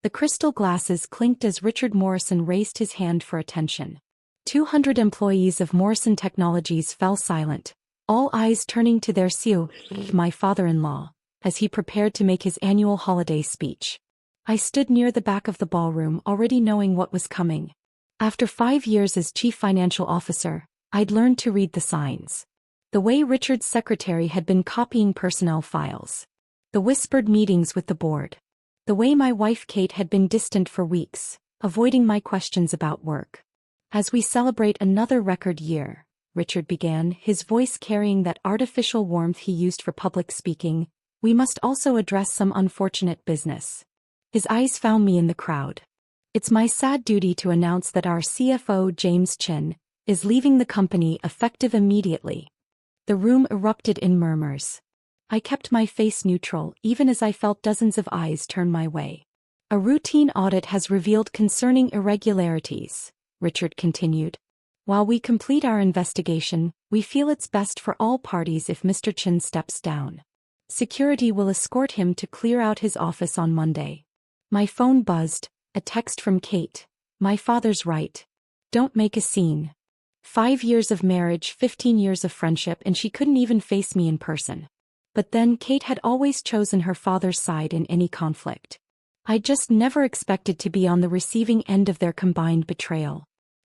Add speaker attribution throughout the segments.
Speaker 1: The crystal glasses clinked as Richard Morrison raised his hand for attention. 200 employees of Morrison Technologies fell silent, all eyes turning to their CEO, my father-in-law, as he prepared to make his annual holiday speech. I stood near the back of the ballroom, already knowing what was coming. After 5 years as chief financial officer, I'd learned to read the signs. The way Richard's secretary had been copying personnel files. The whispered meetings with the board. The way my wife Kate had been distant for weeks, avoiding my questions about work. As we celebrate another record year, Richard began, his voice carrying that artificial warmth he used for public speaking, we must also address some unfortunate business. His eyes found me in the crowd. It's my sad duty to announce that our CFO, James Chen, is leaving the company effective immediately. The room erupted in murmurs. I kept my face neutral even as I felt dozens of eyes turn my way. A routine audit has revealed concerning irregularities, Richard continued. While we complete our investigation, we feel it's best for all parties if Mr. Chen steps down. Security will escort him to clear out his office on Monday. My phone buzzed, a text from Kate. My father's right. Don't make a scene. 5 years of marriage, 15 years of friendship, and she couldn't even face me in person. But then Kate had always chosen her father's side in any conflict. I just never expected to be on the receiving end of their combined betrayal.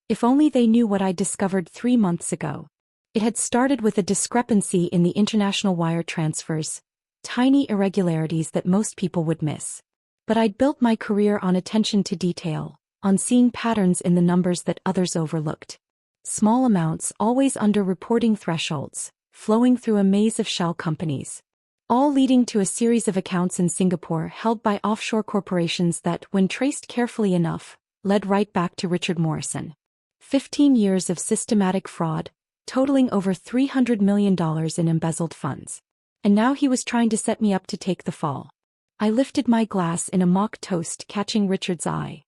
Speaker 1: If only they knew what I discovered 3 months ago. It had started with a discrepancy in the international wire transfers, tiny irregularities that most people would miss. But I'd built my career on attention to detail, on seeing patterns in the numbers that others overlooked. Small amounts always under reporting thresholds, flowing through a maze of shell companies. All leading to a series of accounts in Singapore held by offshore corporations that, when traced carefully enough, led right back to Richard Morrison. 15 years of systematic fraud, totaling over $300 million in embezzled funds. And now he was trying to set me up to take the fall. I lifted my glass in a mock toast, catching Richard's eye.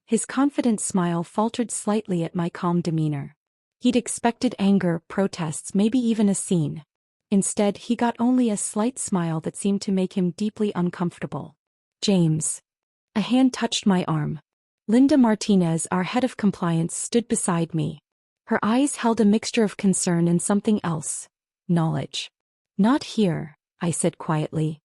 Speaker 1: His confident smile faltered slightly at my calm demeanor. He'd expected anger, protests, maybe even a scene. Instead, he got only a slight smile that seemed to make him deeply uncomfortable. James. A hand touched my arm. Linda Martinez, our head of compliance, stood beside me. Her eyes held a mixture of concern and something else. Knowledge. Not here, I said quietly.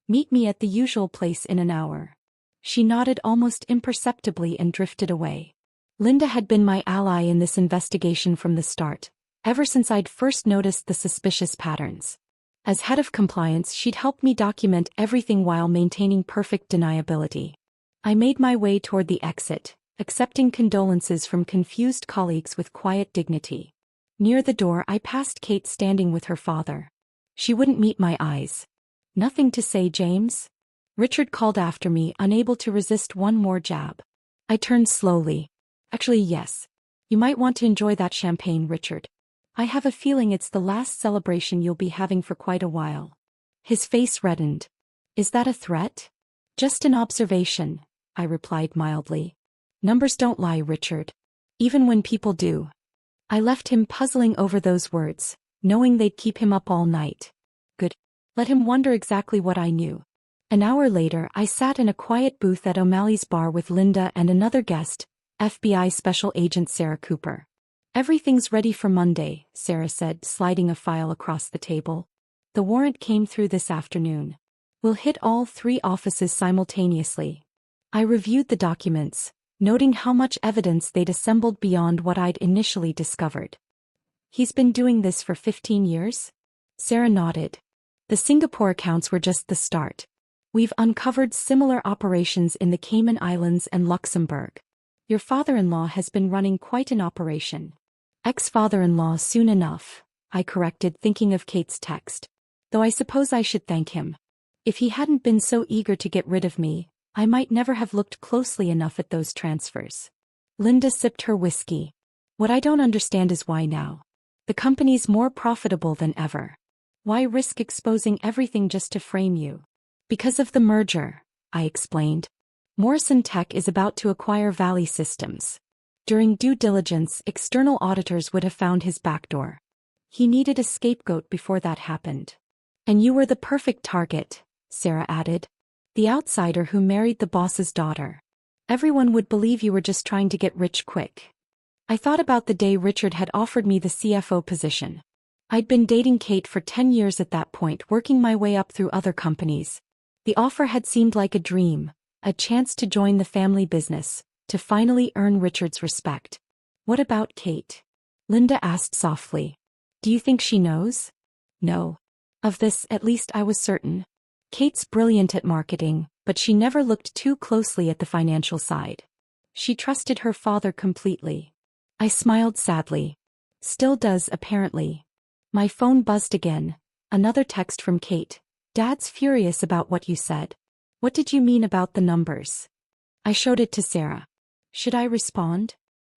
Speaker 1: Meet me at the usual place in an hour. She nodded almost imperceptibly and drifted away. Linda had been my ally in this investigation from the start, ever since I'd first noticed the suspicious patterns. As head of compliance, she'd helped me document everything while maintaining perfect deniability. I made my way toward the exit, accepting condolences from confused colleagues with quiet dignity. Near the door, I passed Kate standing with her father. She wouldn't meet my eyes. Nothing to say, James? Richard called after me, unable to resist one more jab. I turned slowly. Actually, yes. You might want to enjoy that champagne, Richard. I have a feeling it's the last celebration you'll be having for quite a while. His face reddened. Is that a threat? Just an observation, I replied mildly. Numbers don't lie, Richard. Even when people do. I left him puzzling over those words, knowing they'd keep him up all night. Good. Let him wonder exactly what I knew. An hour later, I sat in a quiet booth at O'Malley's bar with Linda and another guest, FBI Special Agent Sarah Cooper. Everything's ready for Monday, Sarah said, sliding a file across the table. The warrant came through this afternoon. We'll hit all 3 offices simultaneously. I reviewed the documents, noting how much evidence they'd assembled beyond what I'd initially discovered. He's been doing this for 15 years? Sarah nodded. The Singapore accounts were just the start. We've uncovered similar operations in the Cayman Islands and Luxembourg. Your father-in-law has been running quite an operation. Ex-father-in-law soon enough, I corrected, thinking of Kate's text. Though I suppose I should thank him. If he hadn't been so eager to get rid of me, I might never have looked closely enough at those transfers. Linda sipped her whiskey. What I don't understand is why now. The company's more profitable than ever. Why risk exposing everything just to frame you? Because of the merger, I explained. Morrison Tech is about to acquire Valley Systems. During due diligence, external auditors would have found his backdoor. He needed a scapegoat before that happened. And you were the perfect target, Sarah added. The outsider who married the boss's daughter. Everyone would believe you were just trying to get rich quick. I thought about the day Richard had offered me the CFO position. I'd been dating Kate for 10 years at that point, working my way up through other companies. The offer had seemed like a dream, a chance to join the family business, to finally earn Richard's respect. What about Kate? Linda asked softly. Do you think she knows? No. Of this, at least I was certain. Kate's brilliant at marketing, but she never looked too closely at the financial side. She trusted her father completely. I smiled sadly. Still does, apparently. My phone buzzed again. Another text from Kate. Dad's furious about what you said. What did you mean about the numbers? I showed it to Sarah. Should I respond?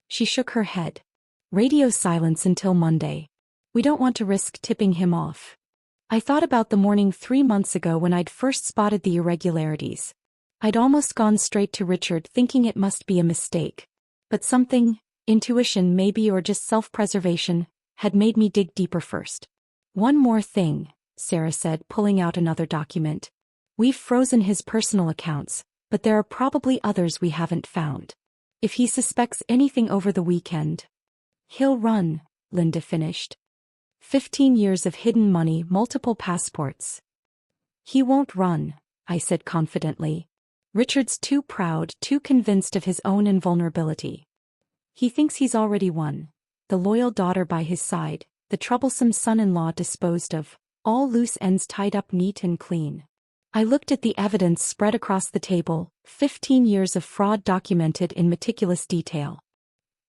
Speaker 1: She shook her head. Radio silence until Monday. We don't want to risk tipping him off. I thought about the morning 3 months ago when I'd first spotted the irregularities. I'd almost gone straight to Richard thinking it must be a mistake. But something, intuition maybe or just self-preservation, had made me dig deeper first. One more thing, Sarah said, pulling out another document. We've frozen his personal accounts, but there are probably others we haven't found. If he suspects anything over the weekend, he'll run, Linda finished. 15 years of hidden money, multiple passports. He won't run, I said confidently. Richard's too proud, too convinced of his own invulnerability. He thinks he's already won. The loyal daughter by his side, the troublesome son-in-law disposed of, all loose ends tied up neat and clean. I looked at the evidence spread across the table, 15 years of fraud documented in meticulous detail.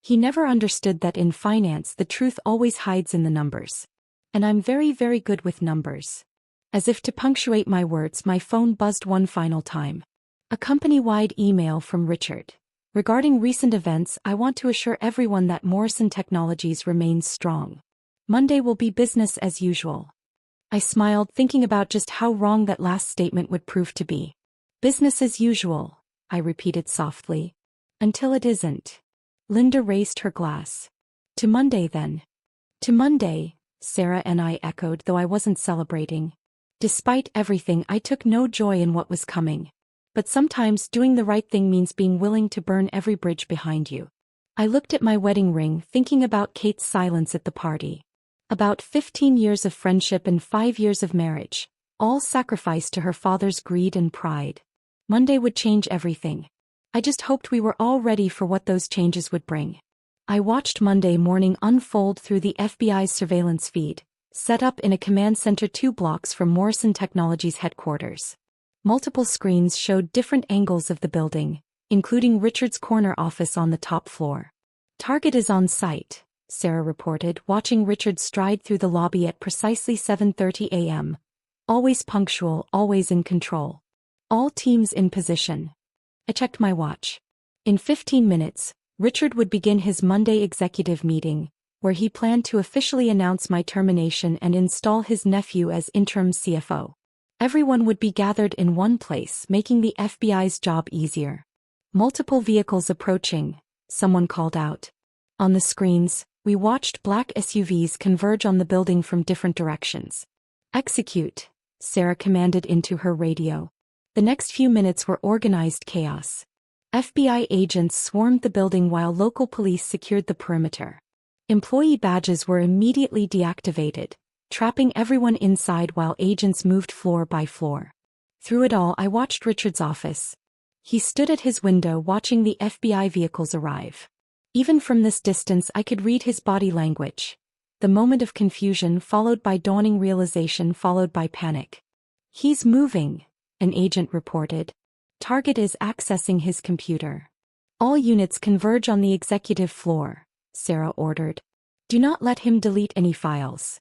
Speaker 1: He never understood that in finance the truth always hides in the numbers. And I'm very, very good with numbers. As if to punctuate my words, my phone buzzed one final time. A company-wide email from Richard. Regarding recent events, I want to assure everyone that Morrison Technologies remains strong. Monday will be business as usual. I smiled, thinking about just how wrong that last statement would prove to be. Business as usual, I repeated softly. Until it isn't. Linda raised her glass. To Monday then. To Monday, Sarah and I echoed, though I wasn't celebrating. Despite everything, I took no joy in what was coming. But sometimes doing the right thing means being willing to burn every bridge behind you. I looked at my wedding ring, thinking about Kate's silence at the party. About 15 years of friendship and 5 years of marriage, all sacrificed to her father's greed and pride. Monday would change everything. I just hoped we were all ready for what those changes would bring. I watched Monday morning unfold through the FBI's surveillance feed, set up in a command center 2 blocks from Morrison Technologies headquarters. Multiple screens showed different angles of the building, including Richard's corner office on the top floor. Target is on site, Sarah reported, watching Richard stride through the lobby at precisely 7:30 a.m. Always punctual, always in control. All teams in position. I checked my watch. In 15 minutes, Richard would begin his Monday executive meeting, where he planned to officially announce my termination and install his nephew as interim CFO. Everyone would be gathered in one place, making the FBI's job easier. Multiple vehicles approaching, someone called out. On the screens, we watched black SUVs converge on the building from different directions. Execute, Sarah commanded into her radio. The next few minutes were organized chaos. FBI agents swarmed the building while local police secured the perimeter. Employee badges were immediately deactivated, trapping everyone inside while agents moved floor by floor. Through it all, I watched Richard's office. He stood at his window watching the FBI vehicles arrive. Even from this distance, I could read his body language. The moment of confusion followed by dawning realization followed by panic. He's moving, an agent reported. Target is accessing his computer. All units converge on the executive floor, Sarah ordered. Do not let him delete any files.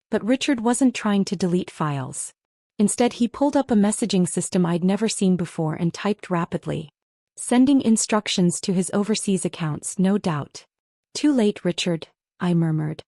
Speaker 1: But Richard wasn't trying to delete files. Instead, he pulled up a messaging system I'd never seen before and typed rapidly. Sending instructions to his overseas accounts, no doubt. Too late, Richard, I murmured.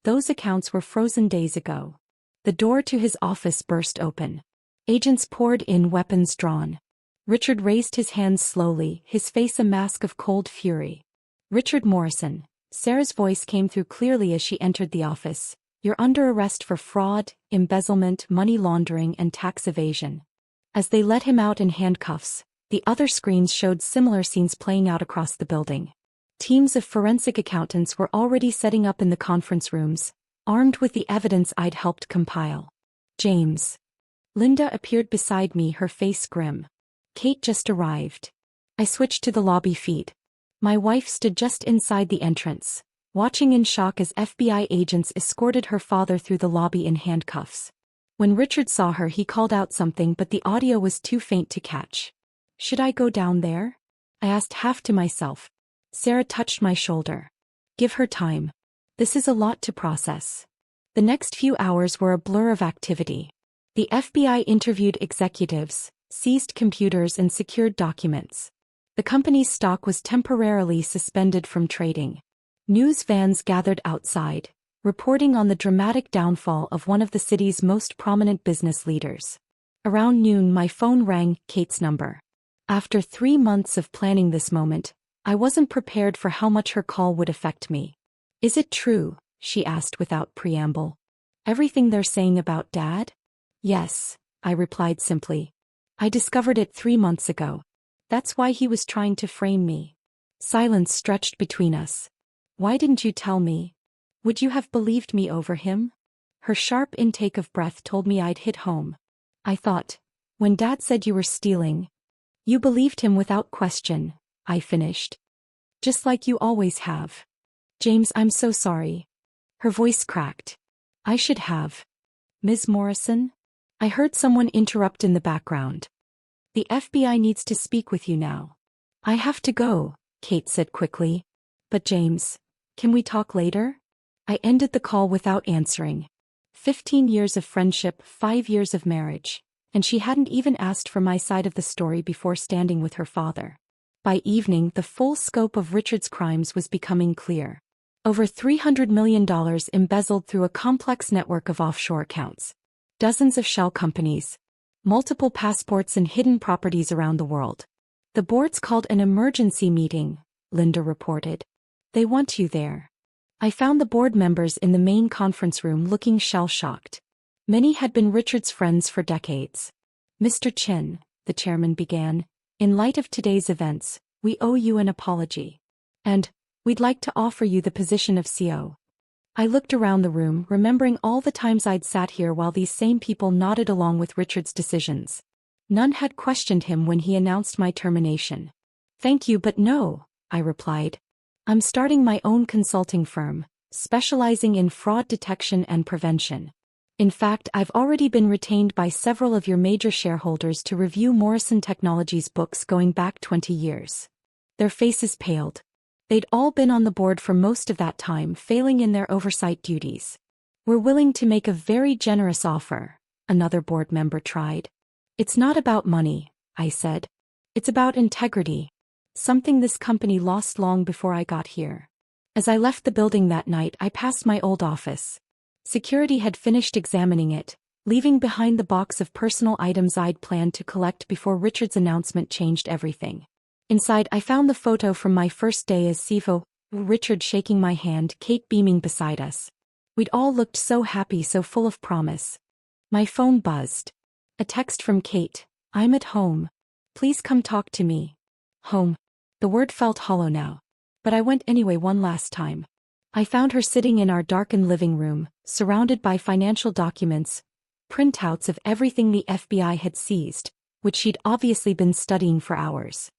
Speaker 1: Those accounts were frozen days ago. The door to his office burst open. Agents poured in, weapons drawn. Richard raised his hands slowly, his face a mask of cold fury. Richard Morrison, Sarah's voice came through clearly as she entered the office. You're under arrest for fraud, embezzlement, money laundering, and tax evasion. As they let him out in handcuffs, The other screens showed similar scenes playing out across the building. Teams of forensic accountants were already setting up in the conference rooms, armed with the evidence I'd helped compile. James. Linda appeared beside me, her face grim. Kate just arrived. I switched to the lobby feed. My wife stood just inside the entrance, watching in shock as FBI agents escorted her father through the lobby in handcuffs. When Richard saw her, he called out something, but the audio was too faint to catch. Should I go down there? I asked, half to myself. Sarah touched my shoulder. Give her time. This is a lot to process. The next few hours were a blur of activity. The FBI interviewed executives, seized computers, and secured documents. The company's stock was temporarily suspended from trading. News vans gathered outside, reporting on the dramatic downfall of one of the city's most prominent business leaders. Around noon, my phone rang, Kate's number. After 3 months of planning this moment, I wasn't prepared for how much her call would affect me. Is it true? She asked without preamble. Everything they're saying about Dad? Yes, I replied simply. I discovered it 3 months ago. That's why he was trying to frame me. Silence stretched between us. Why didn't you tell me? Would you have believed me over him? Her sharp intake of breath told me I'd hit home. I thought, when Dad said you were stealing, you believed him without question, I finished. Just like you always have. James, I'm so sorry. Her voice cracked. I should have. Ms. Morrison? I heard someone interrupt in the background. The FBI needs to speak with you now. I have to go, Kate said quickly. But James, can we talk later? I ended the call without answering. 15 years of friendship, 5 years of marriage, and she hadn't even asked for my side of the story before standing with her father. By evening, the full scope of Richard's crimes was becoming clear. Over $300 million embezzled through a complex network of offshore accounts. Dozens of shell companies. Multiple passports and hidden properties around the world. The board's called an emergency meeting, Linda reported. They want you there. I found the board members in the main conference room looking shell-shocked. Many had been Richard's friends for decades. Mr. Chen, the chairman began, in light of today's events, we owe you an apology. And, we'd like to offer you the position of CO. I looked around the room, remembering all the times I'd sat here while these same people nodded along with Richard's decisions. None had questioned him when he announced my termination. Thank you, but no, I replied. I'm starting my own consulting firm, specializing in fraud detection and prevention. In fact, I've already been retained by several of your major shareholders to review Morrison Technologies books going back 20 years. Their faces paled. They'd all been on the board for most of that time, failing in their oversight duties. We're willing to make a very generous offer, another board member tried. It's not about money, I said. It's about integrity. Something this company lost long before I got here. As I left the building that night, I passed my old office. Security had finished examining it, leaving behind the box of personal items I'd planned to collect before Richard's announcement changed everything. Inside, I found the photo from my first day as CFO, Richard shaking my hand, Kate beaming beside us. We'd all looked so happy, so full of promise. My phone buzzed. A text from Kate. I'm at home. Please come talk to me. Home. The word felt hollow now. But I went anyway one last time. I found her sitting in our darkened living room, surrounded by financial documents, printouts of everything the FBI had seized, which she'd obviously been studying for hours.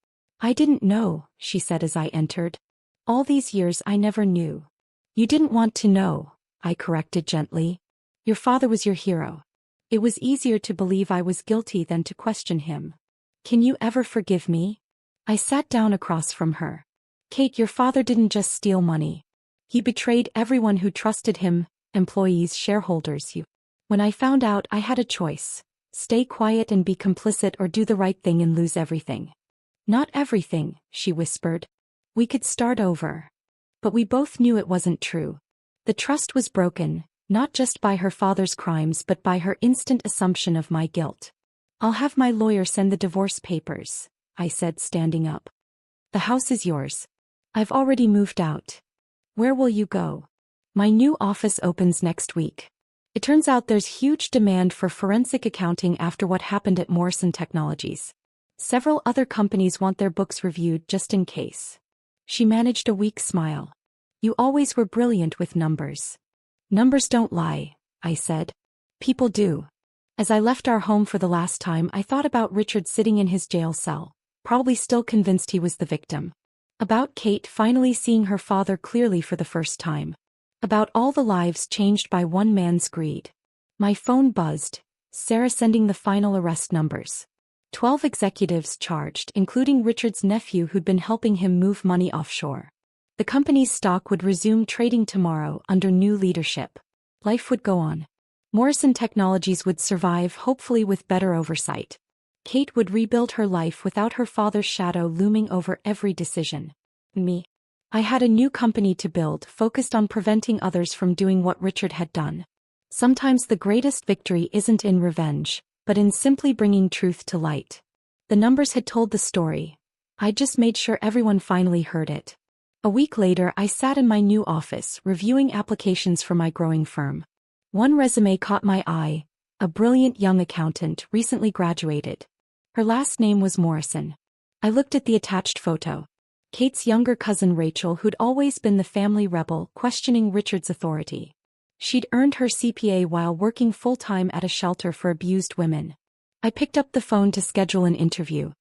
Speaker 1: I didn't know, she said as I entered. All these years I never knew. You didn't want to know, I corrected gently. Your father was your hero. It was easier to believe I was guilty than to question him. Can you ever forgive me? I sat down across from her. Kate, your father didn't just steal money. He betrayed everyone who trusted him, employees, shareholders, you. When I found out, I had a choice. Stay quiet and be complicit, or do the right thing and lose everything. Not everything, she whispered. We could start over. But we both knew it wasn't true. The trust was broken, not just by her father's crimes but by her instant assumption of my guilt. I'll have my lawyer send the divorce papers, I said, standing up. The house is yours. I've already moved out. Where will you go? My new office opens next week. It turns out there's huge demand for forensic accounting after what happened at Morrison Technologies. Several other companies want their books reviewed just in case. She managed a weak smile. You always were brilliant with numbers. Numbers don't lie, I said. People do. As I left our home for the last time, I thought about Richard sitting in his jail cell, probably still convinced he was the victim. About Kate finally seeing her father clearly for the first time. About all the lives changed by one man's greed. My phone buzzed, Sarah sending the final arrest numbers. 12 executives charged, including Richard's nephew who'd been helping him move money offshore. The company's stock would resume trading tomorrow under new leadership. Life would go on. Morrison Technologies would survive, hopefully with better oversight. Kate would rebuild her life without her father's shadow looming over every decision. Me. I had a new company to build, focused on preventing others from doing what Richard had done. Sometimes the greatest victory isn't in revenge, but in simply bringing truth to light. The numbers had told the story. I just made sure everyone finally heard it. A week later, I sat in my new office, reviewing applications for my growing firm. One resume caught my eye, a brilliant young accountant, recently graduated. Her last name was Morrison. I looked at the attached photo. Kate's younger cousin Rachel, who'd always been the family rebel, questioning Richard's authority. She'd earned her CPA while working full-time at a shelter for abused women. I picked up the phone to schedule an interview.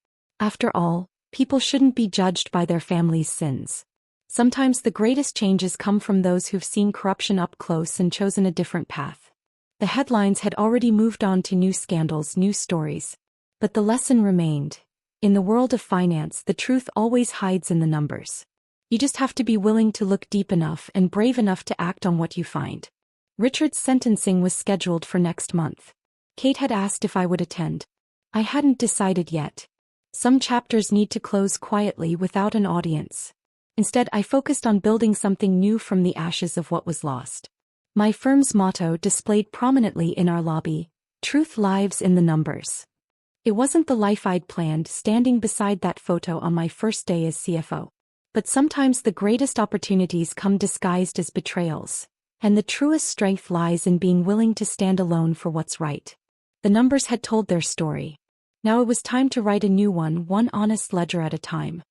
Speaker 1: After all, people shouldn't be judged by their family's sins. Sometimes the greatest changes come from those who've seen corruption up close and chosen a different path. The headlines had already moved on to new scandals, new stories. But the lesson remained. In the world of finance, the truth always hides in the numbers. You just have to be willing to look deep enough and brave enough to act on what you find. Richard's sentencing was scheduled for next month. Kate had asked if I would attend. I hadn't decided yet. Some chapters need to close quietly without an audience. Instead, I focused on building something new from the ashes of what was lost. My firm's motto displayed prominently in our lobby: truth lives in the numbers. It wasn't the life I'd planned, standing beside that photo on my first day as CFO. But sometimes the greatest opportunities come disguised as betrayals, and the truest strength lies in being willing to stand alone for what's right. The numbers had told their story. Now it was time to write a new one honest ledger at a time.